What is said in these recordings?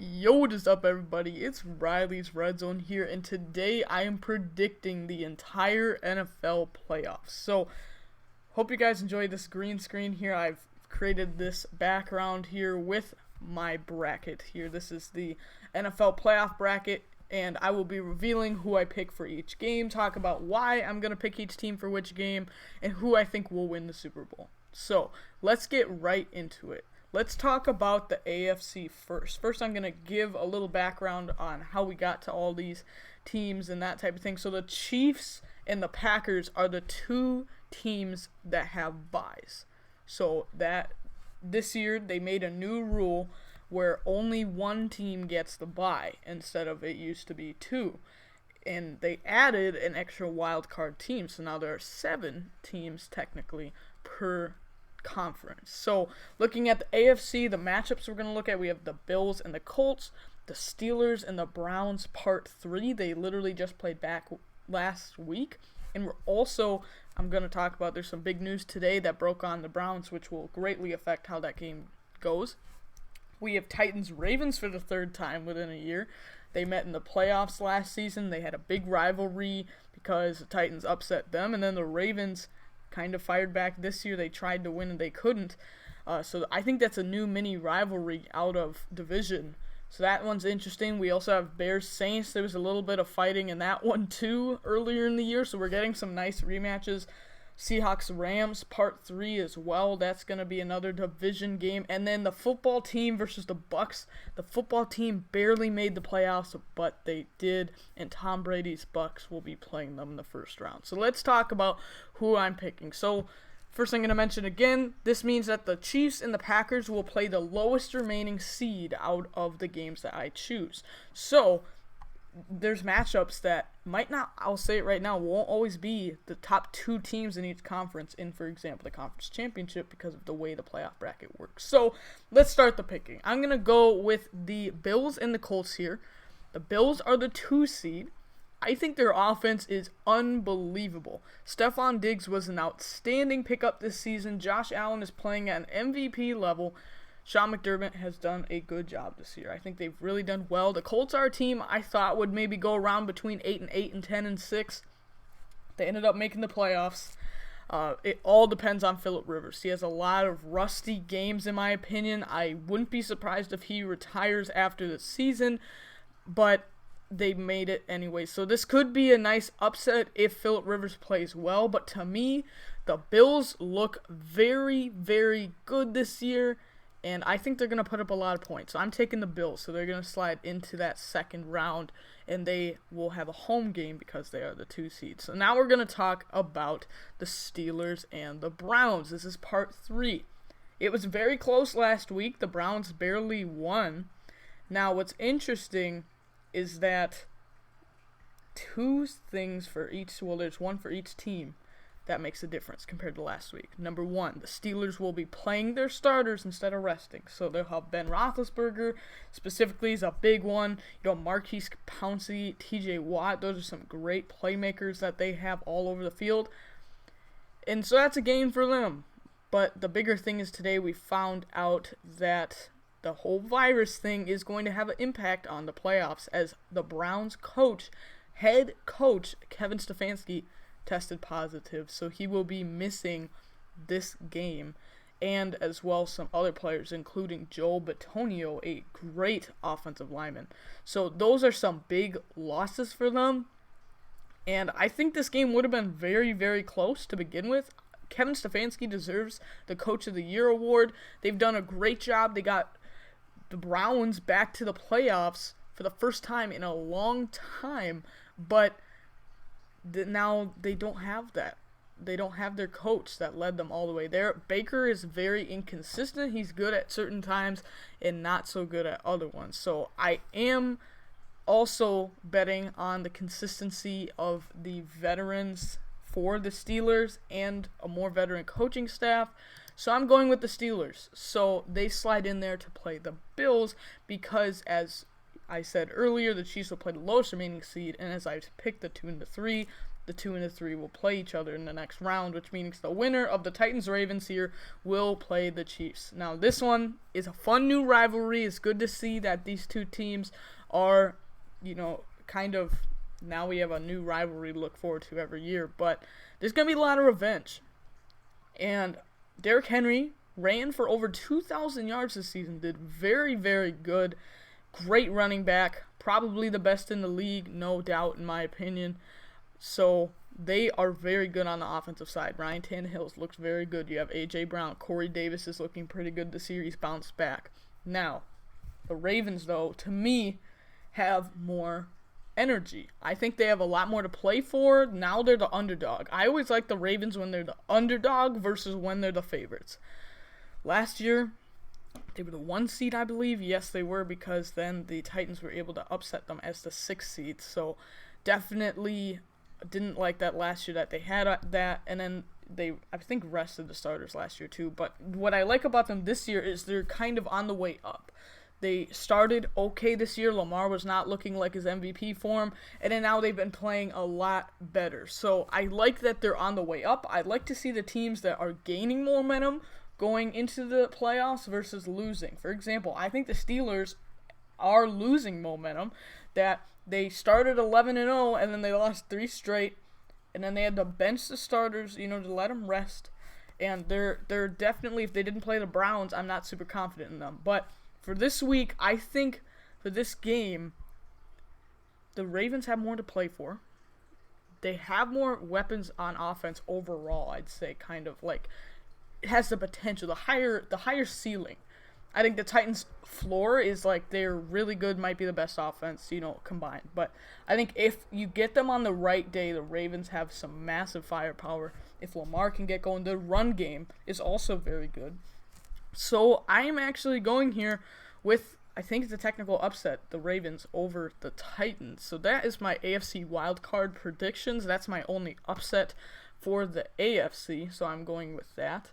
Yo, what is up, everybody? It's Riley's Redzone here, and today I am predicting the entire NFL playoffs. So, hope you guys enjoy this green screen here. I've created this background here with my bracket here. This is the NFL playoff bracket, and I will be revealing who I pick for each game, talk about why I'm going to pick each team for which game, and who I think will win the Super Bowl. So, let's get right into it. Let's talk about the AFC first. First, I'm going to give a little background on how we got to all these teams and that type of thing. So the Chiefs and the Packers are the two teams that have byes. So that this year they made a new rule where only one team gets the bye instead of it used to be two. And they added an extra wild card team. So now there are 7 teams technically per conference. So looking at the AFC, the matchups we're going to look at, we have the Bills and the Colts, the Steelers and the Browns part 3. They literally just played back last week. And I'm going to talk about, there's some big news today that broke on the Browns, which will greatly affect how that game goes. We have Titans-Ravens for the 3rd time within a year. They met in the playoffs last season. They had a big rivalry because the Titans upset them, and then the Ravens kind of fired back this year. They tried to win and they couldn't. So I think that's a new mini rivalry out of division. So that one's interesting. We also have Bears-Saints. There was a little bit of fighting in that one too earlier in the year. So we're getting some nice rematches. Seahawks-Rams part 3 as well. That's going to be another division game. And then the football team versus the Bucks. The football team barely made the playoffs, but they did. And Tom Brady's Bucks will be playing them in the first round. So let's talk about who I'm picking. So first I'm going to mention again, this means that the Chiefs and the Packers will play the lowest remaining seed out of the games that I choose. So there's matchups that might not, I'll say it right now, won't always be the top 2 teams in each conference in, for example, the conference championship because of the way the playoff bracket works. So let's start the picking. I'm going to go with the Bills and the Colts here. The Bills are the 2 seed. I think their offense is unbelievable. Stephon Diggs was an outstanding pickup this season. Josh Allen is playing at an MVP level. Sean McDermott has done a good job this year. I think they've really done well. The Colts are a team I thought would maybe go around between 8-8 and 10-6. They ended up making the playoffs. It all depends on Phillip Rivers. He has a lot of rusty games, in my opinion. I wouldn't be surprised if he retires after the season, but they made it anyway. So this could be a nice upset if Phillip Rivers plays well, but to me, the Bills look very, very good this year. And I think they're going to put up a lot of points. So I'm taking the Bills. So they're going to slide into that second round. And they will have a home game because they are the 2 seeds. So now we're going to talk about the Steelers and the Browns. This is part 3. It was very close last week. The Browns barely won. Now what's interesting is that 2 things for each, well, there's one for each team that makes a difference compared to last week. Number 1, the Steelers will be playing their starters instead of resting. So they'll have Ben Roethlisberger, specifically, is a big one. Marquise Pouncey, TJ Watt, those are some great playmakers that they have all over the field. And so that's a game for them. But the bigger thing is today we found out that the whole virus thing is going to have an impact on the playoffs as the Browns head coach, Kevin Stefanski, tested positive, so he will be missing this game, and as well some other players, including Joel Bitonio, a great offensive lineman. So those are some big losses for them, and I think this game would have been very, very close to begin with. Kevin Stefanski deserves the Coach of the Year award. They've done a great job. They got the Browns back to the playoffs for the first time in a long time, but now they don't have that. They don't have their coach that led them all the way there. Baker is very inconsistent. He's good at certain times and not so good at other ones. So I am also betting on the consistency of the veterans for the Steelers and a more veteran coaching staff. So I'm going with the Steelers. So they slide in there to play the Bills because, as I said earlier, the Chiefs will play the lowest remaining seed, and as I picked the 2 and the 3, the 2 and the 3 will play each other in the next round, which means the winner of the Titans-Ravens here will play the Chiefs. Now, this one is a fun new rivalry. It's good to see that these two teams are, kind of, now we have a new rivalry to look forward to every year. But there's going to be a lot of revenge. And Derrick Henry ran for over 2,000 yards this season, did very, very good. Great running back, probably the best in the league, no doubt, in my opinion. So they are very good on the offensive side. Ryan Tannehill looks very good. You have A.J. Brown. Corey Davis is looking pretty good this year. He's bounced back. Now, the Ravens, though, to me, have more energy. I think they have a lot more to play for. Now they're the underdog. I always like the Ravens when they're the underdog versus when they're the favorites. Last year, they were the 1 seed, I believe. Yes, they were, because then the Titans were able to upset them as the 6th seed. So definitely didn't like that last year that they had that, and then they, I think, rested the starters last year too. But what I like about them this year is they're kind of on the way up. They started okay this year. Lamar was not looking like his MVP form, and then now they've been playing a lot better. So I like that they're on the way up. I like to see the teams that are gaining momentum going into the playoffs versus losing. For example, I think the Steelers are losing momentum, that they started 11-0 and then they lost 3 straight, and then they had to bench the starters, to let them rest. And they're definitely, if they didn't play the Browns, I'm not super confident in them. But for this week, I think for this game, the Ravens have more to play for. They have more weapons on offense overall, I'd say, kind of like it has the potential, the higher ceiling. I think the Titans' floor is like they're really good, might be the best offense, combined. But I think if you get them on the right day, the Ravens have some massive firepower. If Lamar can get going, the run game is also very good. So I am actually going here with, I think it's a technical upset, the Ravens over the Titans. So that is my AFC wildcard predictions. That's my only upset for the AFC, so I'm going with that.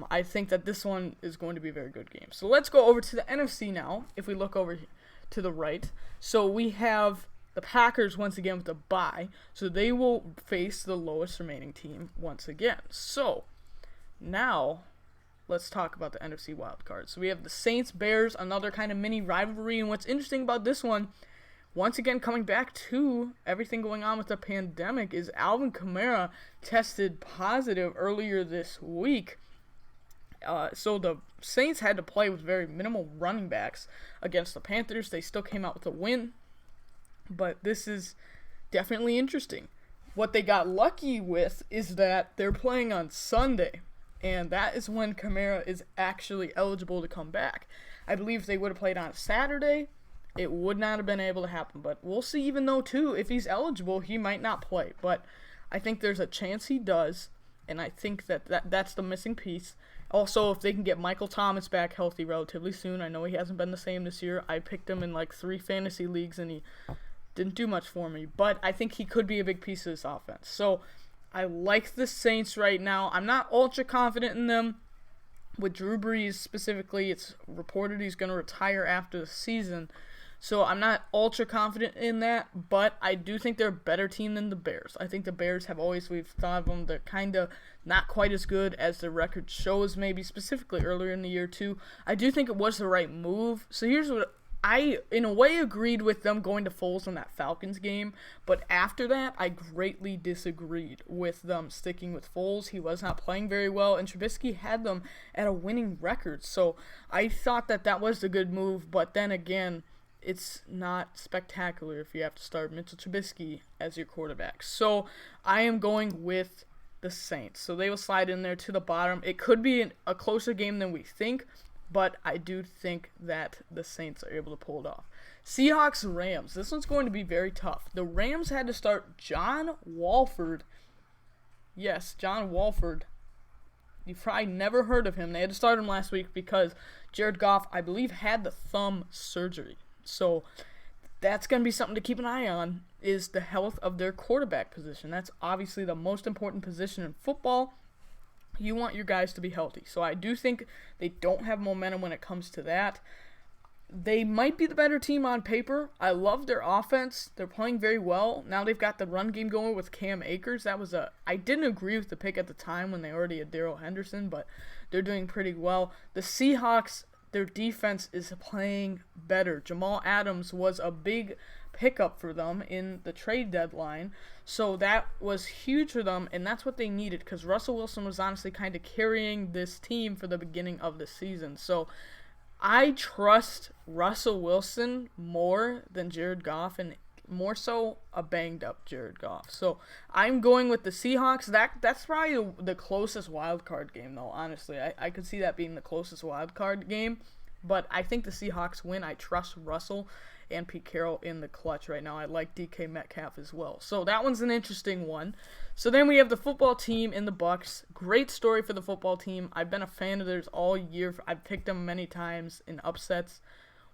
I think that this one is going to be a very good game. So let's go over to the NFC now, if we look over to the right. So we have the Packers once again with a bye, so they will face the lowest remaining team once again. So now let's talk about the NFC wildcard. So we have the Saints-Bears, another kind of mini rivalry, and what's interesting about this one, once again, coming back to everything going on with the pandemic, is Alvin Kamara tested positive earlier this week. So the Saints had to play with very minimal running backs against the Panthers. They still came out with a win, but this is definitely interesting. What they got lucky with is that they're playing on Sunday, and that is when Kamara is actually eligible to come back. I believe if they would have played on Saturday, it would not have been able to happen. But we'll see, even though, too, if he's eligible, he might not play. But I think there's a chance he does, and I think that's the missing piece. Also, if they can get Michael Thomas back healthy relatively soon, I know he hasn't been the same this year. I picked him in like 3 fantasy leagues, and he didn't do much for me. But I think he could be a big piece of this offense. So I like the Saints right now. I'm not ultra confident in them. With Drew Brees specifically, it's reported he's going to retire after the season. So I'm not ultra confident in that, but I do think they're a better team than the Bears. I think the Bears we've thought of them, they're kind of not quite as good as their record shows, maybe specifically earlier in the year too. I do think it was the right move. So here's what I, in a way, agreed with them going to Foles in that Falcons game, but after that, I greatly disagreed with them sticking with Foles. He was not playing very well, and Trubisky had them at a winning record. So I thought that was a good move, but then again, it's not spectacular if you have to start Mitchell Trubisky as your quarterback. So I am going with the Saints. So they will slide in there to the bottom. It could be a closer game than we think, but I do think that the Saints are able to pull it off. Seahawks-Rams. This one's going to be very tough. The Rams had to start John Wolford. Yes, John Wolford. You've probably never heard of him. They had to start him last week because Jared Goff, I believe, had the thumb surgery. So that's going to be something to keep an eye on, is the health of their quarterback position. That's obviously the most important position in football. You want your guys to be healthy. So I do think they don't have momentum when it comes to that. they might be the better team on paper. I love their offense. They're playing very well. Now they've got the run game going with Cam Akers. I didn't agree with the pick at the time when they already had Darrell Henderson, but they're doing pretty well. The Seahawks, their defense is playing better. Jamal Adams was a big pickup for them in the trade deadline, so that was huge for them, and that's what they needed because Russell Wilson was honestly kind of carrying this team for the beginning of the season. So I trust Russell Wilson more than Jared Goff, and more so a banged up Jared Goff. So I'm going with the Seahawks. That's probably the closest wild card game, though, honestly. I could see that being the closest wild card game, but I think the Seahawks win. I trust Russell and Pete Carroll in the clutch right now. I like DK Metcalf as well. So that one's an interesting one. So then we have the football team in the Bucks. Great story for the football team. I've been a fan of theirs all year. I've picked them many times in upsets,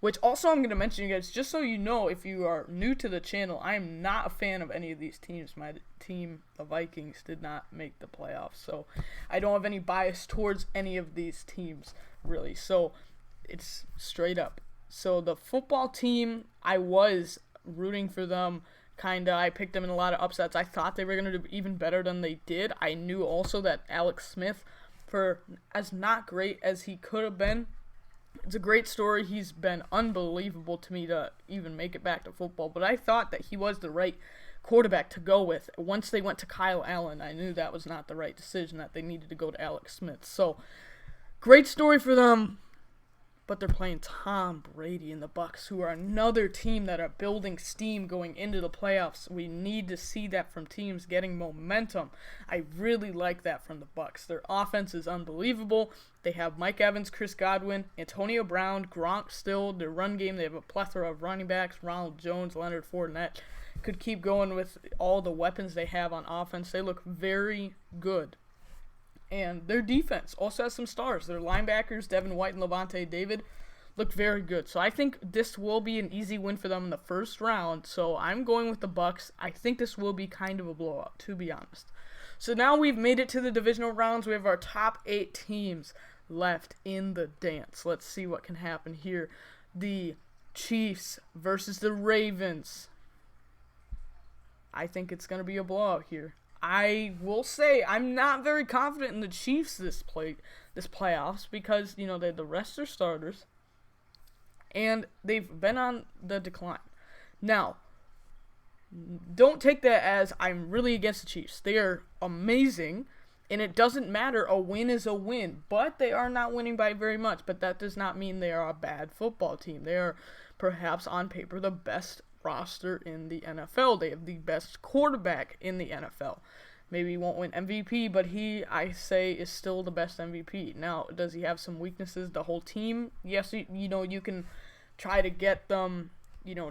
which also I'm going to mention, you guys, just so you know, if you are new to the channel, I am not a fan of any of these teams. My team, the Vikings, did not make the playoffs, so I don't have any bias towards any of these teams, really. So it's straight up. So the football team, I was rooting for them, kind of. I picked them in a lot of upsets. I thought they were going to do even better than they did. I knew also that Alex Smith, for as not great as he could have been, it's a great story. He's been unbelievable to me to even make it back to football. But I thought that he was the right quarterback to go with. Once they went to Kyle Allen, I knew that was not the right decision, that they needed to go to Alex Smith. So, great story for them. But they're playing Tom Brady and the Bucks, who are another team that are building steam going into the playoffs. We need to see that from teams getting momentum. I really like that from the Bucks. Their offense is unbelievable. They have Mike Evans, Chris Godwin, Antonio Brown, Gronk still. Their run game, they have a plethora of running backs. Ronald Jones, Leonard Fournette. Could keep going with all the weapons they have on offense. They look very good. And their defense also has some stars. Their linebackers, Devin White and Levante David, look very good. So I think this will be an easy win for them in the first round. So I'm going with the Bucks. I think this will be kind of a blowout, to be honest. So now we've made it to the divisional rounds. We have our top 8 teams left in the dance. Let's see what can happen here. The Chiefs versus the Ravens. I think it's going to be a blowout here. I will say I'm not very confident in the Chiefs this playoffs because, you know, they had the rest their starters and they've been on the decline. Now, don't take that as I'm really against the Chiefs. They are amazing, and it doesn't matter. A win is a win, but they are not winning by very much. But that does not mean they are a bad football team. They are perhaps on paper the best roster in the NFL. They have the best quarterback in the NFL. Maybe he won't win MVP, but he, I say, is still the best MVP. Now, does he have some weaknesses? The whole team? Yes, you can try to get them,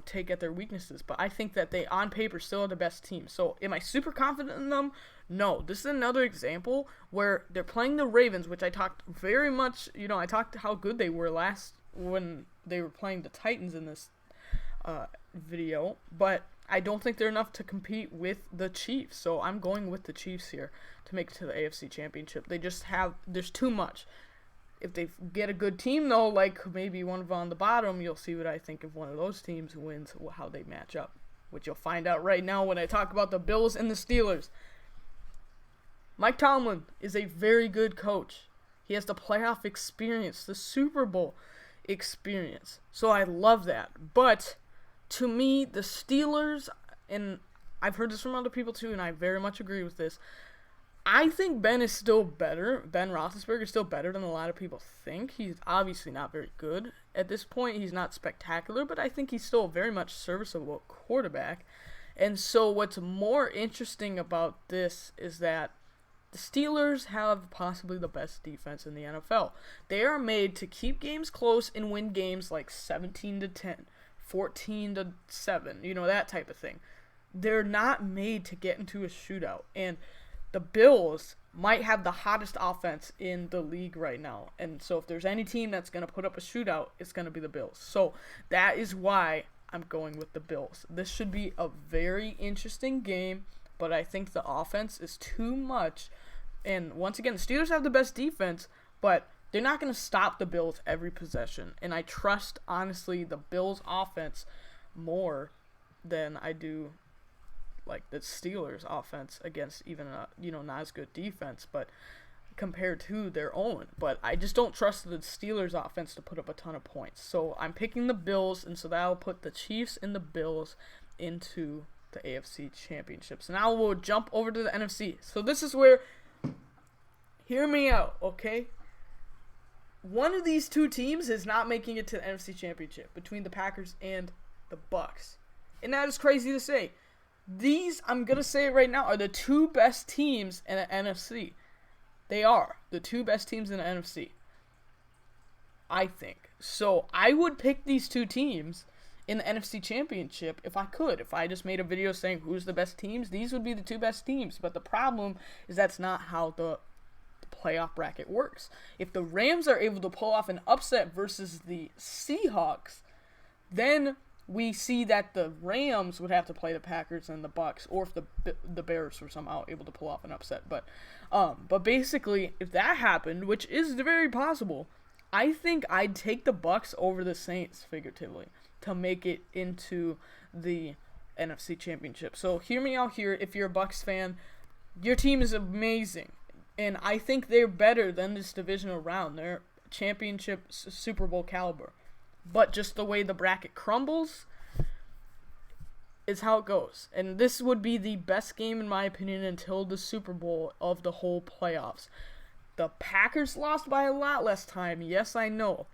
take at their weaknesses. But I think that they, on paper, still are the best team. So, am I super confident in them? No. This is another example where they're playing the Ravens, which I talked very much, I talked how good they were when they were playing the Titans in this video, but I don't think they're enough to compete with the Chiefs, so I'm going with the Chiefs here to make it to the AFC Championship. There's too much. If they get a good team, though, like maybe one of on the bottom, you'll see what I think of one of those teams wins, how they match up, which you'll find out right now when I talk about the Bills and the Steelers. Mike Tomlin is a very good coach. He has the playoff experience, the Super Bowl experience, so I love that, but to me, the Steelers, and I've heard this from other people too, and I very much agree with this, I think Ben is still better. Ben Roethlisberger is still better than a lot of people think. He's obviously not very good at this point. He's not spectacular, but I think he's still a very much serviceable quarterback. And so what's more interesting about this is that the Steelers have possibly the best defense in the NFL. They are made to keep games close and win games like 17-10. 14-7, that type of thing. They're not made to get into a shootout. And the Bills might have the hottest offense in the league right now. And so if there's any team that's going to put up a shootout, it's going to be the Bills. So that is why I'm going with the Bills. This should be a very interesting game, but I think the offense is too much. And once again, the Steelers have the best defense, but they're not going to stop the Bills every possession. And I trust, honestly, the Bills offense more than I do like the Steelers offense against even a, not as good defense, but compared to their own. But I just don't trust the Steelers offense to put up a ton of points. So I'm picking the Bills, and so that'll put the Chiefs and the Bills into the AFC championships. Now we'll jump over to the NFC. So this is where, hear me out, okay? One of these two teams is not making it to the NFC championship between the Packers and the Bucks. And that is crazy to say. These, I'm going to say it right now, are the two best teams in the NFC. They are the two best teams in the NFC, I think. So I would pick these two teams in the NFC Championship if I could. If I just made a video saying who's the best teams, these would be the two best teams. But the problem is that's not how the playoff bracket works. If the Rams are able to pull off an upset versus the Seahawks, then we see that the Rams would have to play the Packers and the Bucks, or if the Bears were somehow able to pull off an upset. But basically, if that happened, which is very possible, I think I'd take the Bucks over the Saints, figuratively, to make it into the NFC Championship. So hear me out here. If you're a Bucks fan, your team is amazing, and I think they're better than this divisional round. They're championship Super Bowl caliber. But just the way the bracket crumbles is how it goes. And this would be the best game, in my opinion, until the Super Bowl of the whole playoffs. The Packers lost by a lot less time. Yes, I know.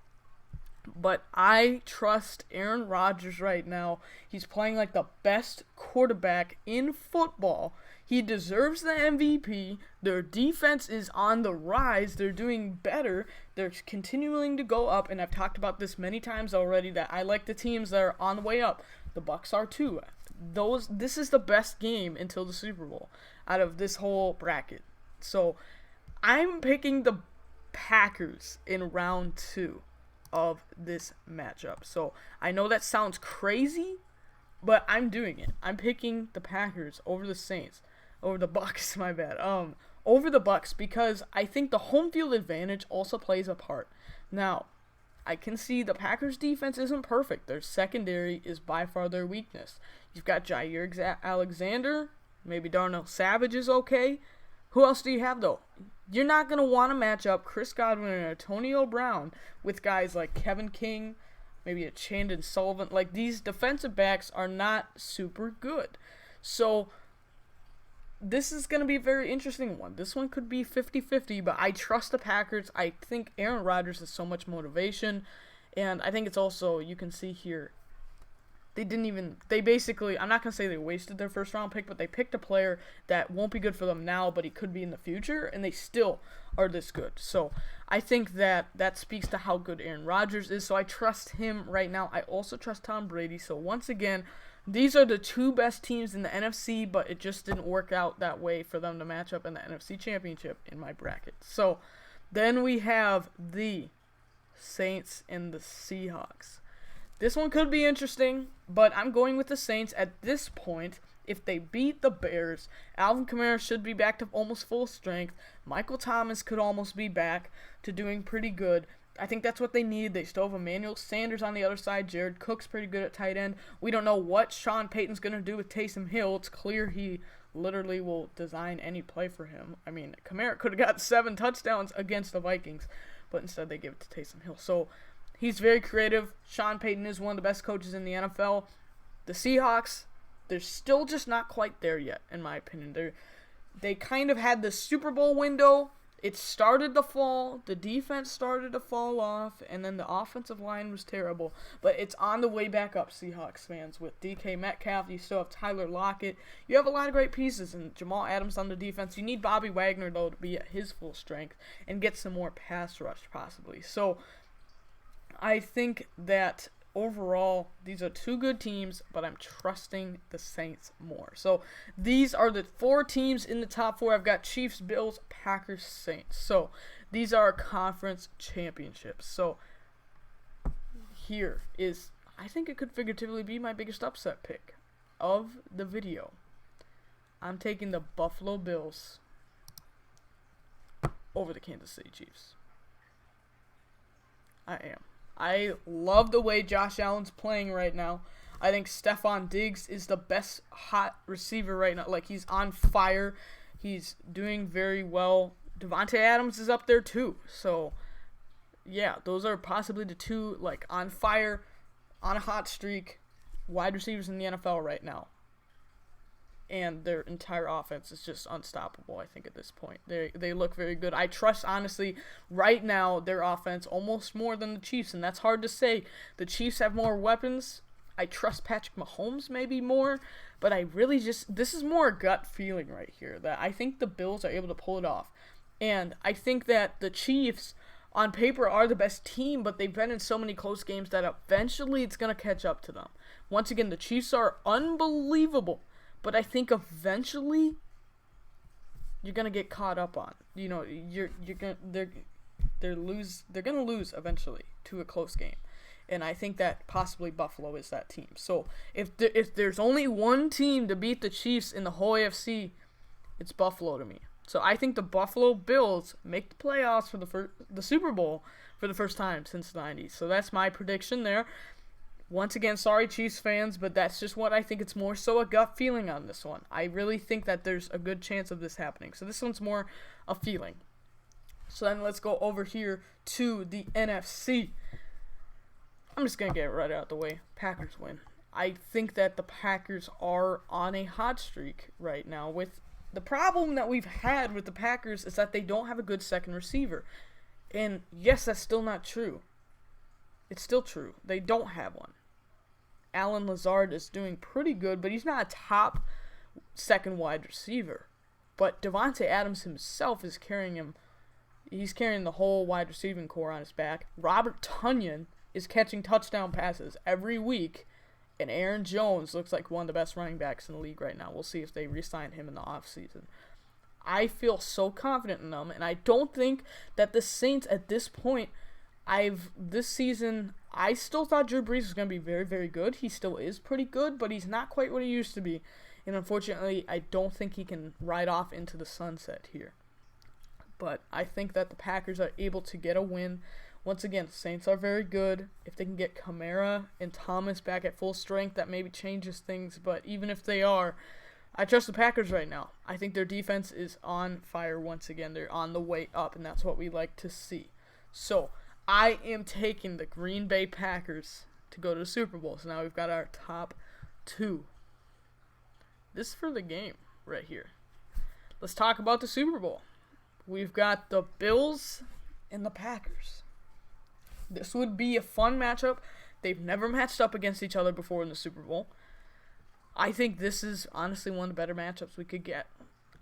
But I trust Aaron Rodgers right now. He's playing like the best quarterback in football. He deserves the MVP. Their defense is on the rise. They're doing better. They're continuing to go up, and I've talked about this many times already that I like the teams that are on the way up. The Bucks are too. This is the best game until the Super Bowl out of this whole bracket. So I'm picking the Packers in round 2 of this matchup. So I know that sounds crazy, but I'm doing it. I'm picking the Packers over the Saints. Over the Bucks, my bad. Over the Bucks, because I think the home field advantage also plays a part. Now, I can see the Packers defense isn't perfect. Their secondary is by far their weakness. You've got Jair Alexander, maybe Darnell Savage is okay. Who else do you have, though? You're not going to want to match up Chris Godwin and Antonio Brown with guys like Kevin King, maybe a Chandon Sullivan. Like, these defensive backs are not super good. So this is going to be a very interesting one. This one could be 50-50, but I trust the Packers. I think Aaron Rodgers has so much motivation, and I think it's also, you can see here, they basically, I'm not going to say they wasted their first round pick, but they picked a player that won't be good for them now, but he could be in the future, and they still are this good. So I think that speaks to how good Aaron Rodgers is, so I trust him right now. I also trust Tom Brady, so once again, these are the two best teams in the NFC, but it just didn't work out that way for them to match up in the NFC Championship in my bracket. So then we have the Saints and the Seahawks. This one could be interesting, but I'm going with the Saints at this point. If they beat the Bears, Alvin Kamara should be back to almost full strength. Michael Thomas could almost be back to doing pretty good. I think that's what they need. They still have Emmanuel Sanders on the other side. Jared Cook's pretty good at tight end. We don't know what Sean Payton's going to do with Taysom Hill. It's clear he literally will design any play for him. I mean, Kamara could have got 7 touchdowns against the Vikings, but instead they give it to Taysom Hill. So he's very creative. Sean Payton is one of the best coaches in the NFL. The Seahawks, they're still just not quite there yet, in my opinion. They kind of had the Super Bowl window. It started to fall, the defense started to fall off, and then the offensive line was terrible. But it's on the way back up, Seahawks fans. With DK Metcalf, you still have Tyler Lockett. You have a lot of great pieces, and Jamal Adams on the defense. You need Bobby Wagner, though, to be at his full strength and get some more pass rush, possibly. So I think that overall, these are two good teams, but I'm trusting the Saints more. So these are the 4 teams in the top 4. I've got Chiefs, Bills, Packers, Saints. So these are our conference championships. So here is, I think it could figuratively be my biggest upset pick of the video. I'm taking the Buffalo Bills over the Kansas City Chiefs. I am. I love the way Josh Allen's playing right now. I think Stephon Diggs is the best hot receiver right now. Like, he's on fire. He's doing very well. Devontae Adams is up there too. So, yeah, those are possibly the two, like, on fire, on a hot streak wide receivers in the NFL right now. And their entire offense is just unstoppable, I think, at this point. They look very good. I trust, honestly, right now, their offense almost more than the Chiefs, and that's hard to say. The Chiefs have more weapons. I trust Patrick Mahomes maybe more, but I really just, this is more a gut feeling right here, that I think the Bills are able to pull it off. And I think that the Chiefs, on paper, are the best team, but they've been in so many close games that eventually it's going to catch up to them. Once again, the Chiefs are unbelievable. But I think eventually you're gonna get caught up on. You know, they're gonna lose eventually to a close game, and I think that possibly Buffalo is that team. So if there's only one team to beat the Chiefs in the whole AFC, it's Buffalo to me. So I think the Buffalo Bills make the playoffs for the Super Bowl for the first time since the 90s. So that's my prediction there. Once again, sorry Chiefs fans, but that's just what I think. It's more so a gut feeling on this one. I really think that there's a good chance of this happening. So this one's more a feeling. So then let's go over here to the NFC. I'm just going to get it right out of the way. Packers win. I think that the Packers are on a hot streak right now. With the problem that we've had with the Packers is that they don't have a good second receiver. And yes, that's still not true. It's still true. They don't have one. Allen Lazard is doing pretty good, but he's not a top second wide receiver. But Devontae Adams himself is carrying him. He's carrying the whole wide receiving core on his back. Robert Tonyan is catching touchdown passes every week. And Aaron Jones looks like one of the best running backs in the league right now. We'll see if they re-sign him in the offseason. I feel so confident in them, and I don't think that the Saints at this point, this season, I still thought Drew Brees was going to be very, very good. He still is pretty good, but he's not quite what he used to be. And unfortunately, I don't think he can ride off into the sunset here. But I think that the Packers are able to get a win. Once again, the Saints are very good. If they can get Kamara and Thomas back at full strength, that maybe changes things. But even if they are, I trust the Packers right now. I think their defense is on fire once again. They're on the way up, and that's what we like to see. So I am taking the Green Bay Packers to go to the Super Bowl. So now we've got our top two. This is for the game right here. Let's talk about the Super Bowl. We've got the Bills and the Packers. This would be a fun matchup. They've never matched up against each other before in the Super Bowl. I think this is honestly one of the better matchups we could get.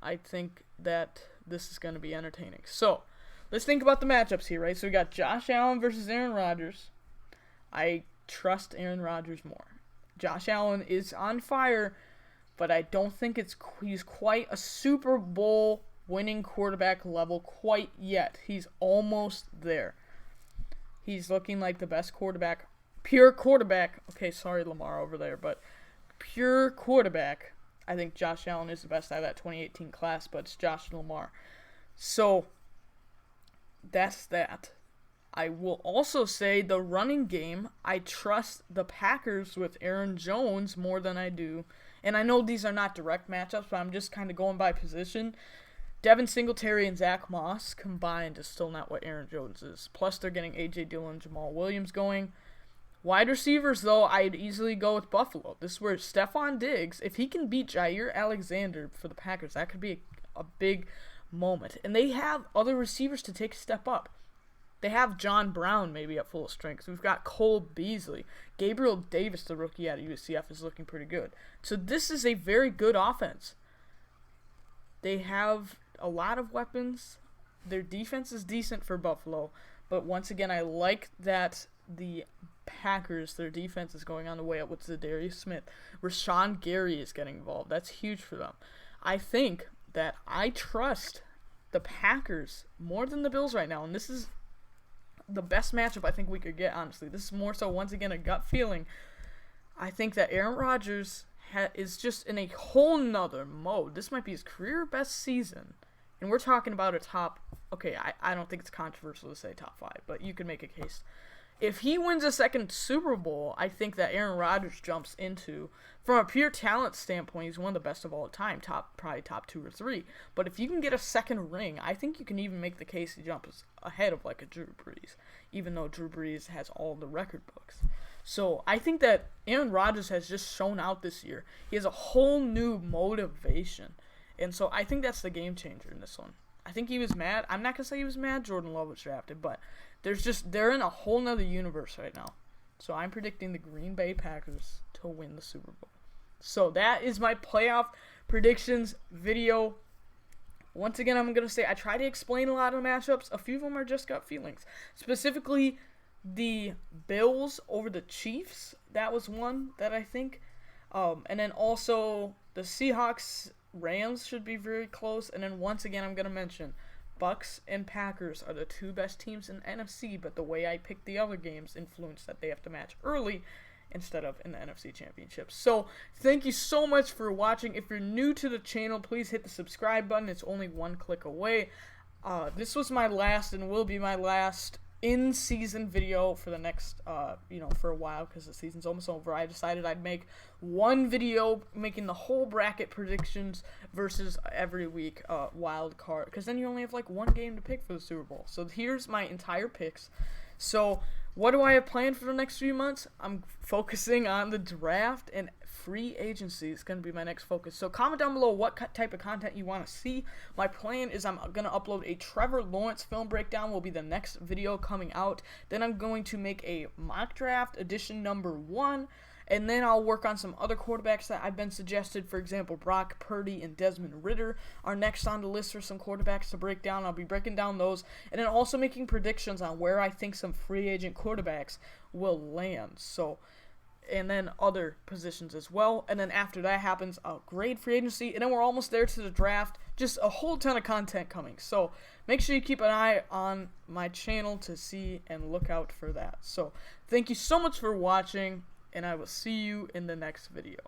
I think that this is going to be entertaining. So, let's think about the matchups here, right? So we got Josh Allen versus Aaron Rodgers. I trust Aaron Rodgers more. Josh Allen is on fire, but I don't think he's quite a Super Bowl winning quarterback level quite yet. He's almost there. He's looking like the best quarterback, pure quarterback. Okay, sorry Lamar over there, but pure quarterback. I think Josh Allen is the best out of that 2018 class, but it's Josh Lamar. So that's that. I will also say the running game, I trust the Packers with Aaron Jones more than I do. And I know these are not direct matchups, but I'm just kind of going by position. Devin Singletary and Zach Moss combined is still not what Aaron Jones is. Plus, they're getting A.J. Dillon, Jamal Williams going. Wide receivers, though, I'd easily go with Buffalo. This is where Stephon Diggs, if he can beat Jair Alexander for the Packers, that could be a big moment. And they have other receivers to take a step up. They have John Brown maybe at full strength. We've got Cole Beasley. Gabriel Davis, the rookie out of UCF, is looking pretty good. So this is a very good offense. They have a lot of weapons. Their defense is decent for Buffalo. But once again, I like that the Packers, their defense is going on the way up with Zadarius Smith. Rashawn Gary is getting involved. That's huge for them. I think that I trust the Packers more than the Bills right now. And this is the best matchup I think we could get, honestly. This is more so, once again, a gut feeling. I think that Aaron Rodgers is just in a whole nother mode. This might be his career best season. And we're talking about a top, okay, I don't think it's controversial to say top 5, but you can make a case. if he wins a second Super Bowl, I think that Aaron Rodgers jumps into, from a pure talent standpoint, he's one of the best of all time, probably top 2 or 3. But if you can get a second ring, I think you can even make the case he jumps ahead of like a Drew Brees, even though Drew Brees has all the record books. So I think that Aaron Rodgers has just shown out this year. He has a whole new motivation. And so I think that's the game changer in this one. I think he was mad. I'm not going to say he was mad Jordan Love was drafted, but they're in a whole nother universe right now. So I'm predicting the Green Bay Packers to win the Super Bowl. So that is my playoff predictions video. Once again, I'm going to say I try to explain a lot of the matchups. A few of them are just gut feelings. Specifically, the Bills over the Chiefs. That was one that I think. And then also the Seahawks Rams should be very close. And then once again, I'm going to mention Bucks and Packers are the 2 best teams in the NFC, but the way I pick the other games influence that they have to match early instead of in the NFC Championship. So thank you so much for watching. If you're new to the channel, please hit the subscribe button. It's only 1 click away. This was my last and will be my last in-season video for the next, for a while, because the season's almost over. I decided I'd make one video making the whole bracket predictions versus every week wild card, because then you only have like one game to pick for the Super Bowl. So here's my entire picks. So what do I have planned for the next few months? I'm focusing on the draft and free agency is going to be my next focus. So comment down below what type of content you want to see. My plan is I'm going to upload a Trevor Lawrence film breakdown will be the next video coming out. Then I'm going to make a mock draft edition number 1. And then I'll work on some other quarterbacks that I've been suggested. For example, Brock Purdy and Desmond Ridder are next on the list for some quarterbacks to break down. I'll be breaking down those. And then also making predictions on where I think some free agent quarterbacks will land. So, and then other positions as well. And then after that happens, I'll grade free agency. And then we're almost there to the draft. Just a whole ton of content coming. So make sure you keep an eye on my channel to see and look out for that. So thank you so much for watching, and I will see you in the next video.